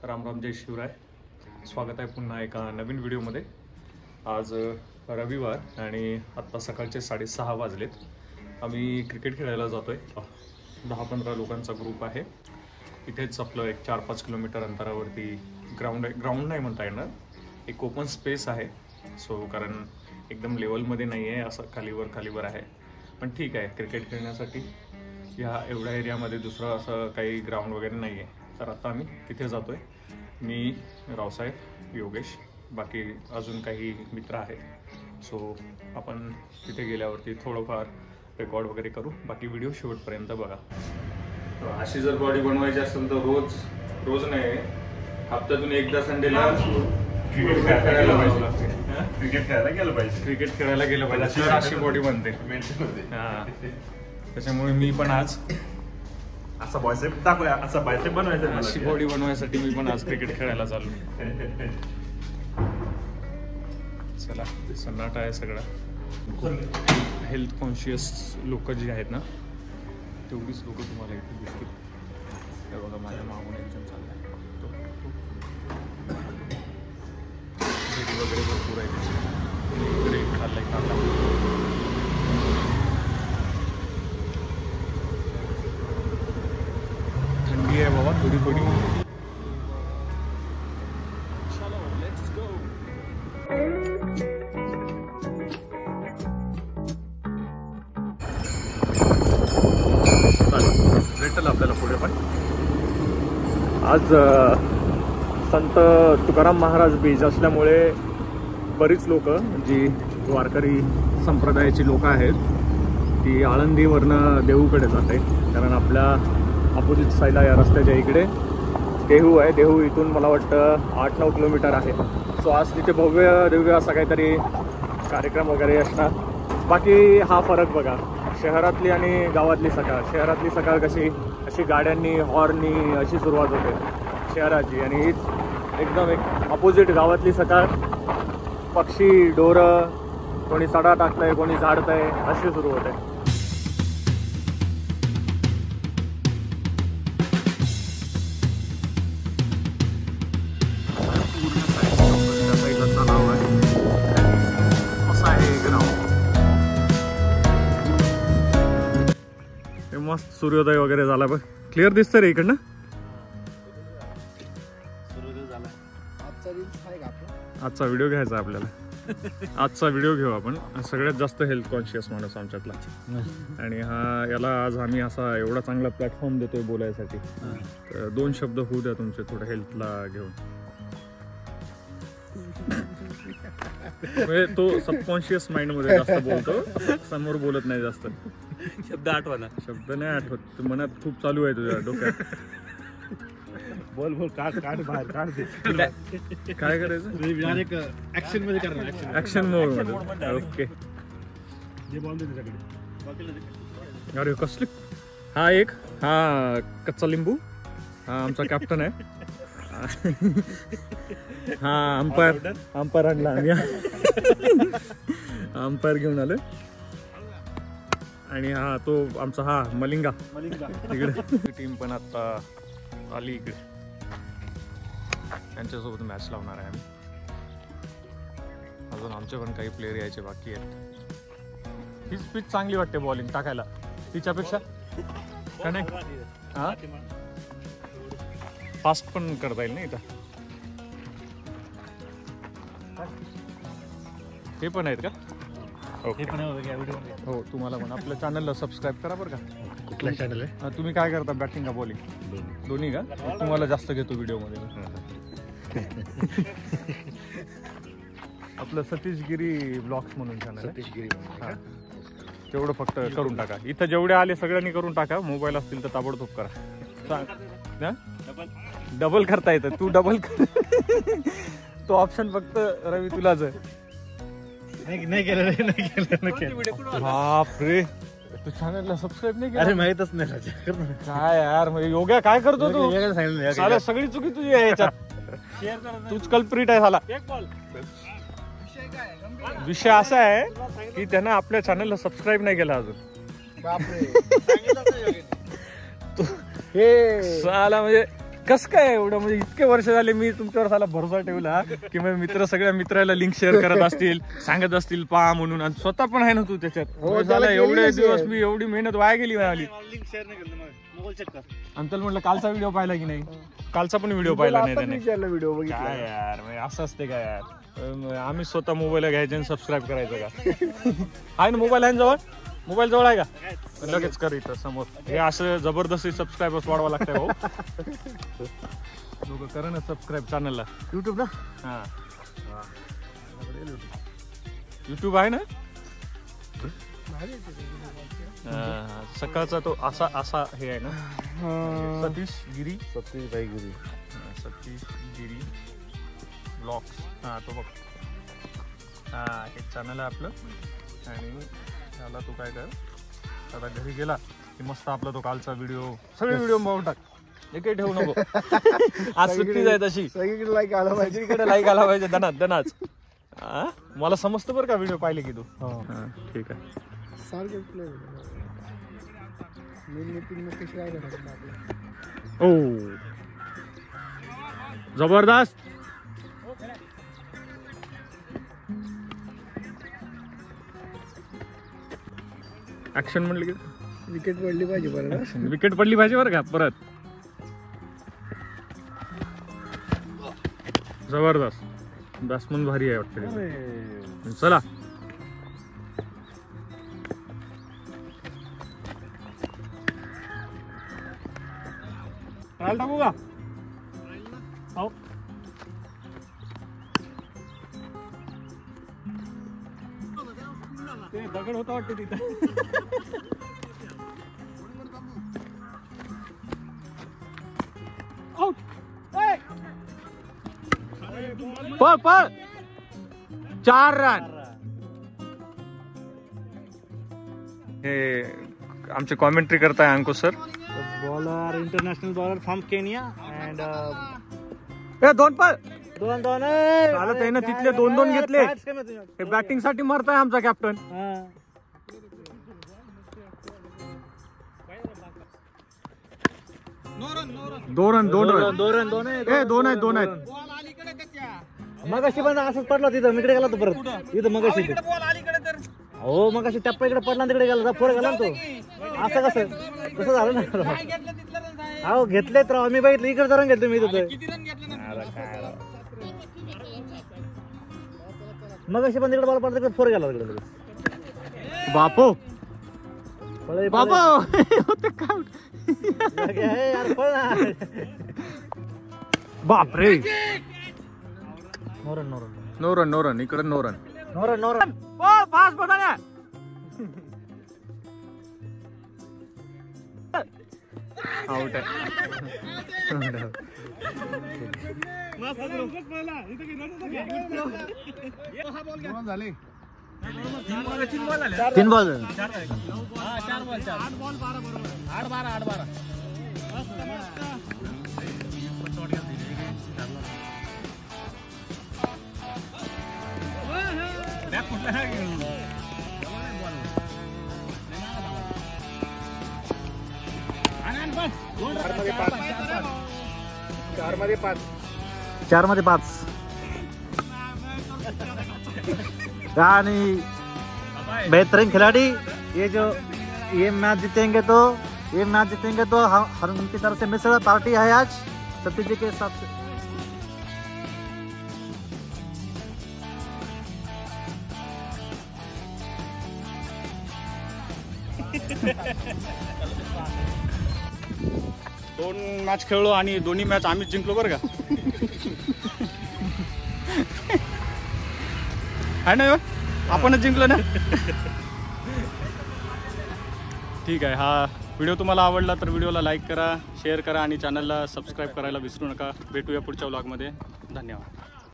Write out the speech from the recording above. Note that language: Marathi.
राम राम जय शिवराय. स्वागत आहे पुन्हा एका नवीन व्हिडिओमध्ये. आज रविवार आणि आत्ता सकाळचे 6:30 वाजलेत. आम्ही क्रिकेट खेळायला जातो आहे. 10-15 लोकांचा ग्रुप आहे. इथेच आपलं एक 4-5 किलोमीटर अंतरावरती ग्राउंड आहे. ग्राउंड नाही म्हणता येणार, एक ओपन स्पेस आहे. सो कारण एकदम लेवलमध्ये नाही आहे, असं खालीवर आहे. पण ठीक आहे, क्रिकेट खेळण्यासाठी ह्या एवढ्या एरियामध्ये दुसरं असं काही ग्राउंड वगैरे नाही आहे. तर आता आम्ही तिथे जातो आहे. मी, रावसाहेब, योगेश, बाकी अजून काही मित्र आहेत. सो आपण तिथे गेल्यावरती थोडंफार रेकॉर्ड वगैरे करू. बाकी व्हिडिओ शेवटपर्यंत बघा. अशी जर बॉडी बनवायची असेल तर रोज नाही, हप्त्यातून एकदा संडेला क्रिकेट खेळायला पाहिजे. क्रिकेट खेळायला गेलं पाहिजे, अशी बॉडी बनते. हां, त्याच्यामुळे मी पण आज असा बायसेप दाखवूया, असा बायसेप बनवायचा. अशी बॉडी बनवायसाठी मी पण आज क्रिकेट खेळायला चाललो. चला, सन्नाटा आहे सगळा. खूप हेल्थ कॉन्शियस लोक जी आहेत ना, तेवढीच लोक तुम्हाला इथे दिसतील. हे बघा, माझ्या मागून एकदम चाललाय वगैरे भरपूर आहे. इकडे खाल्लाय काका. थंडी आहे बाबा थोडी. भेटेल आपल्याला पुढे. पण आज संत तुकाराम महाराज बीज असल्यामुळे बरीच लोक जी वारकरी संप्रदायाची लोक आहेत ती आळंदीवरनं देहूकडे जाते. कारण आपल्या अपोजिट साईडला या रस्त्याच्या इकडे देहू आहे. देहू इथून मला वाटतं 8-9 किलोमीटर आहे. सो आज तिथे भव्य दिव्य असा काहीतरी कार्यक्रम वगैरे असणार. बाकी हा फरक बघा, शहरातली आणि गावातली सकाळ. शहरातली सकाळ कशी अशी गाड्यांनी हॉर्ननी अशी सुरुवात होते शहराची, आणि हीच एकदम एक अपोजिट गावातली सकाळ. पक्षी, ढोरं, कोणी सडा टाकतंय, कोणी झाडतंय, अशी सुरू होते. मस्त सूर्योदय वगैरे झाला बघ. क्लिअर दिसतंय रे इकडनं. आजचा व्हिडिओ घ्यायचा आपल्याला. आजचा व्हिडिओ घेऊ आपण. सगळ्यात जास्त हेल्थ कॉन्शियस माणूस आमच्यातला, आणि याला आज आम्ही असा एवढा चांगला प्लॅटफॉर्म देतोय बोलायसाठी. तर 2 शब्द होऊ द्या तुमचे थोडं हेल्थला घेऊन. म्हणजे तो सबकॉन्शियस माइंड मध्ये जास्त बोलतो, समोर बोलत नाही जास्त. शब्द आठवा ना. शब्द नाही आठवत, मनात खूप चालू आहे तुझ्या डोक्यात. बोल काढ बाहेर दे. काय करायचं? ऍक्शन मध्ये करणार. ऍक्शन मोड मध्ये. ओके. अरे कसली. हा कच्चा लिंबू. हा आमचा कॅप्टन आहे. हा अंपायर आणला आम्ही. अंपायर घेऊन आलोय. आणि हा तो आमचा मलिंगा इकडे. टीम पण आता आली इकडे. त्यांच्यासोबत मॅच लावणार आहे आम्ही. अजून आमचे पण काही प्लेयर यायचे बाकी आहेत. हीच पिच चांगली वाटते बॉलिंग टाकायला तिच्यापेक्षा, का नाही? हा, फास्ट पण करता येईल ना इथं. हे पण आहेत का? ओके. हो, तुम्हाला पण आपल्या चॅनलला सबस्क्राईब करा बरं का. कुठला चॅनल आहे? तुम्ही काय करता, बॅटिंग का बॉलिंग? दोन्ही का? तुम्हाला जास्त घेतो व्हिडिओमध्ये. आपलं सतीश गिरी ब्लॉग्स म्हणून चॅनल आहे. हां, तेवढं फक्त करून टाका. इथं जेवढे आले सगळ्यांनी करून टाका. मोबाईल असतील तर ताबडतोब करा. डबल करता येतं. तू डबल कर. तो ऑप्शन फक्त रवी तुलाच आहे. नाही केलं. बापरे, तू चॅनलला सबस्क्राईब नाही केलं? अरे माहितच नाही. काय यार, योग्य काय करतो तू? साला सगळी चुकी तुझी आहे याच्यात. तूच कल्प्रिट आहे साला. विषय असा आहे की त्यानं आपल्या चॅनलला सबस्क्राईब नाही केला अजून. हे साला म्हणजे कस काय एवढं म्हणजे इतके वर्ष झाले मी तुमच्यावर साला भरोसा ठेवला की मग मित्र सगळ्या मित्राला लिंक शेअर करत असतील, सांगत असतील पहा म्हणून, आणि स्वतः पण आहे ना तू त्याच्यात. झाला एवढे दिवस मी एवढी मेहनत वाया गेली माझी. अंतल म्हटलं कालचा व्हिडिओ पाहिला की नाही, कालचा पण व्हिडिओ पाहिला नाही त्याने. व्हिडिओ बघितला काय यार म्हणजे असं असते काय यार, आम्ही स्वतः मोबाईल घ्यायचे आणि सबस्क्राईब करायचं का? आहे ना मोबाईल आहे ना जवळ, मोबाईल जवळ आहे का? लगेच कर इथं समोर. हे असं जबरदस्ती सबस्क्राईबर्स वाढवा लागतंय भाऊ. लोक करा ना सबस्क्राईब चॅनलला. युट्यूब ना. हा युट्यूब आहे ना. सकाळचा तो असा असा हे आहे ना, सतीश गिरी, सतीश भाई गिरी, सतीश गिरी ब्लॉग्स. हा तो बघ, हा हे चॅनल आहे आपलं. आणि त्याला तू काय कर, आता घरी गेला की मस्त आपला तो कालचा व्हिडिओ, सगळे व्हिडिओ बघून टाक, एकही ठेवू नको. आज सुट्टी जाय तशी, सगळीकडे लाईक आला पाहिजे, इकडे लाईक आला पाहिजे दनाच. मला समजतं बरं का व्हिडिओ पाहिले की तू. ठीक आहे. ओ जबरदस्त. ऍक्शन म्हणलं की विकेट पडली पाहिजे बरं. विकेट पडली पाहिजे बरं का परत. जबरदस्त. बॅट्समन भारी आहे वाटतं. चला टाकू का? हो ते दगड होता वाटतं तिथं. पळ पळ. 4 रन. हे आमचे कॉमेंट्री करताय Ankush sir. Bowler international bowler from Kenya and दोन पळ. दोन चालत आहे ना, तिथले 2-2 घेतले. हे बॅटिंग साठी मारताय आमचा कॅप्टन. दोन आहेत. मग अशी पण असंच पडला तिथं, इकडे गेला तो परत इथं. मग अशी हो, मग अशी टप्पा इकडे पडला, तिकडे गेला, फोड गेला तो. असं कसं झालं ना. हो घेतलेत राव, मी बघितलं इकडे जरा घेतलं मी तिथं. मग अशी पण तिकडे बॉल पडला, तिकडे फोड गेला तिकडे. बापो बापरे. नो रन इकडे नो रन. फास्ट बघा. आउट आहे. झाले 3 बॉल. 4 मध्ये 5. आणि बेहतरीन खिलाड़ी. ये मैच जीतेंगे तो हम उनकी तरफ से मिश्र पार्टी है आज सतीश जी के हिसाब से. दोन मॅच खेळलो आणि दोन्ही मॅच आम्हीच जिंकलो बरं का. आहे ना, आपणच जिंकलो ना. ठीक आहे. हा व्हिडिओ तुम्हाला आवडला तर व्हिडिओला लाईक करा, शेअर करा आणि चॅनलला सबस्क्राईब करायला विसरू नका. भेटूया पुढच्या व्लॉगमध्ये. धन्यवाद.